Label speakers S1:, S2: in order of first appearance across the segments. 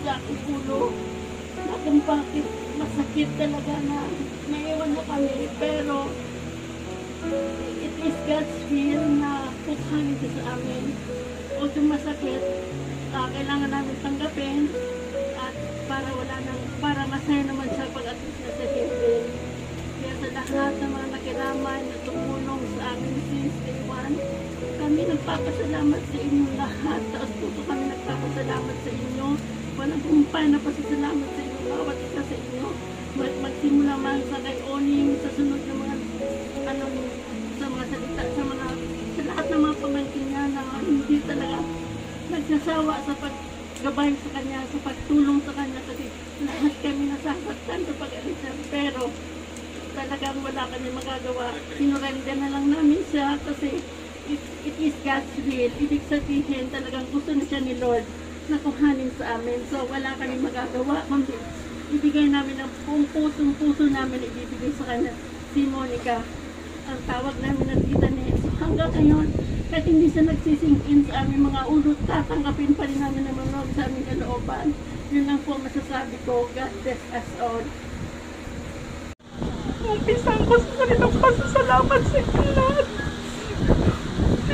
S1: sa aking ulo na kung bakit masakit talaga na naiwan na kami. Pero it is God's will na pukhanin siya sa amin. Although masakit, kailangan namin tanggapin at para masaya naman siya pag at least nasa heaven. Kaya sa lahat ng mga nakiramay na tumulong sa amin since day one, kami nagpapasalamat sa inyo lahat. Taas puso kami nagpapasalamat sa inyo. Walang kumpay na pasasalamat sa inyo. Bawat isa sa inyo. Magsimula man sa kay Oning, sa sunod ng mga sa mga salita, sa lahat ng mga pamangkin niya na hindi talaga nagsasawa sa paggabay sa kanya, sa pagtulong sa kanya, kasi lahat kami nasasaktan sa pag-alis niya. Pero talagang wala kami magagawa. Sinurrender na lang namin siya kasi it is God's will. Ibig sabihin talagang gusto na siya ni Lord na kuhanin sa amin. So wala kami magagawa kundi ibigay namin ang puso namin, ibibigay sa kanya. Si Monica, ang tawag namin ng tita niya. So hanggang ngayon, kahit hindi siya nagsisingin sa aming mga ulo, tatanggapin pa rin namin ang mga sa aming kalooban. Yun lang po masasabi ko. God bless us all.
S2: Umpisan ko sa salitang pasasalamat sa inyo lahat.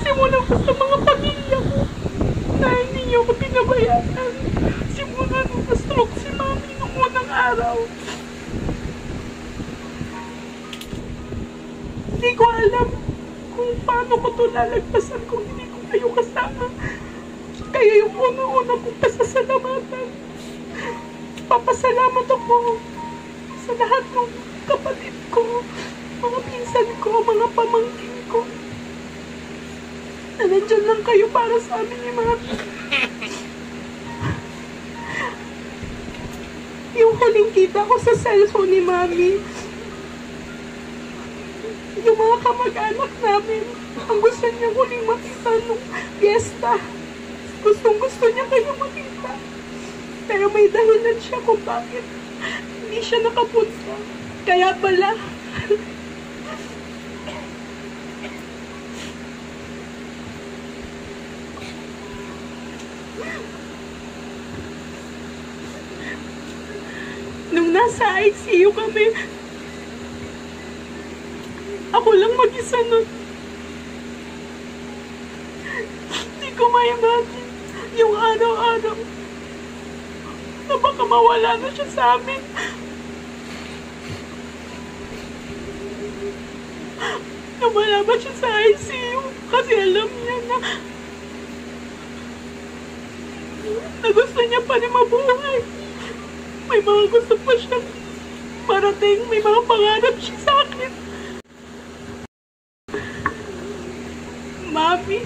S2: Simulan ko sa mga pamilya ko na hindi niyo ko pinabayaan. Simulan ko sa stroke si Mami noong unang araw. Hindi ko alam kung paano ko ito lalagpasan kung hindi ko kayo kasama. Kaya yung una-una kong pasasalamatan. Papasalamat ako sa lahat ng kapatid ko, mga pinsan ko, mga pamangkin ko. Na nandyan lang kayo para sa amin ni Mami. Yung huling kita ko sa cellphone ni Mami, yung mga kamag-anak namin, ang gusto niya huling makita nung fiesta. Gustong-gusto niya kayo makita. Pero may dahilan siya kung bakit hindi siya nakapunta. Kaya pala, nung nasa ICU kami, ako lang mag-isa nun. Hindi ko ma-imagine yung araw-araw na baka mawala na siya sa amin. Nawala ba siya sa ICU? Kasi alam niya na gusto niya pa rin mabuhay. May mga gusto pa siyang parating. May mga pangarap siya sa akin. Mami,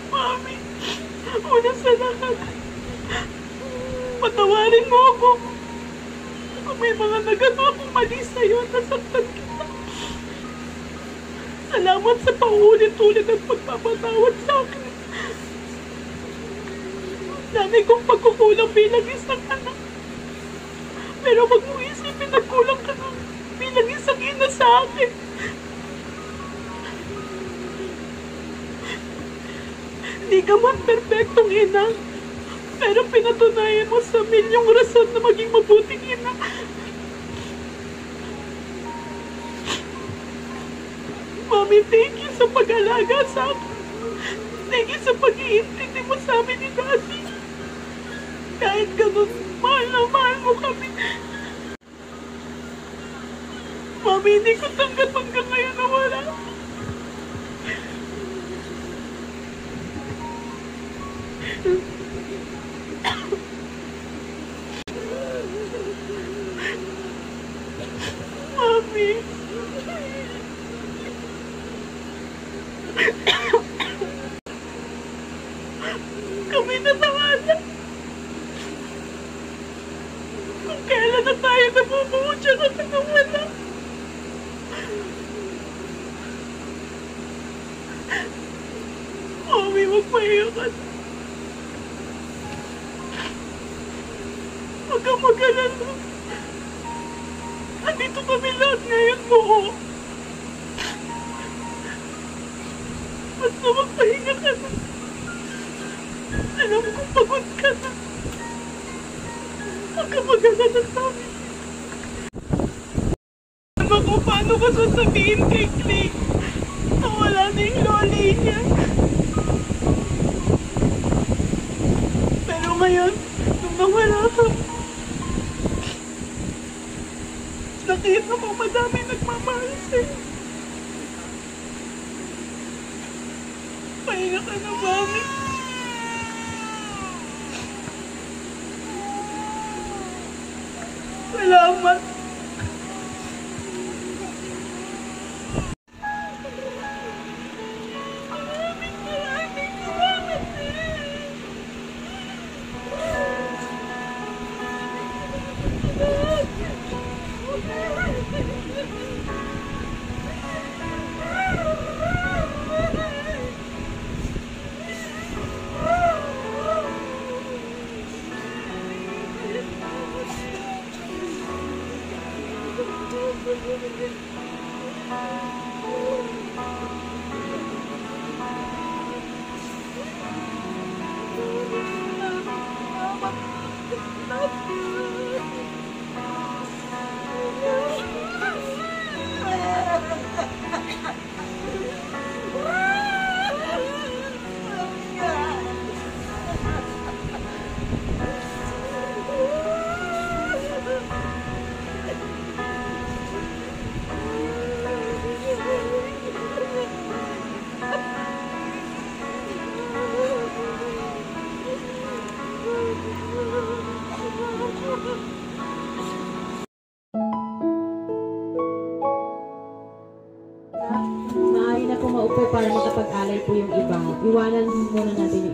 S2: Mami, una sa lahat, patawarin mo ako. Kung may mga nagawa akong mali sa'yo, nasaktan kita. Salamat sa paulit-ulit at pagpapatawad sa akin. Dami kong pagkukulang bilang isang anak. Pero wag mo isipin na kulang ka na bilang isang ina sa akin. Hindi ka man perfectong ina, pero pinatunayan mo sa milyong rason na maging mabuting ina. Mami, thank you sa pag-alaga sa akin. Thank you sa pag-iintindi mo sa amin ni Daddy. Kahit ganun, mahal na mahal mo kami. Mami, hindi ko tanggap hanggang ngayon na wala. Mami. Kami na tawanan. Kung kailan na tayo nabubuo dyan at nawala. Mami, magpahiya ka na. Huwag kang mag-alala. Andito kami lahat ngayon mo. Basta magpahinga ka na. Alam ko pagod ka na. Huwag ka mag-alala sa amin. Alam ko paano ko sasabihin kay Clay na wala na yung loli niya. Pero ngayon, nung nawala ka, nakita mo madami nagmamahal sa'yo. Pahinga ka na, mami. Salamat. Maraming salamat
S3: Maaari na po maupo para makapag-alay po yung iba. Iwanan muna natin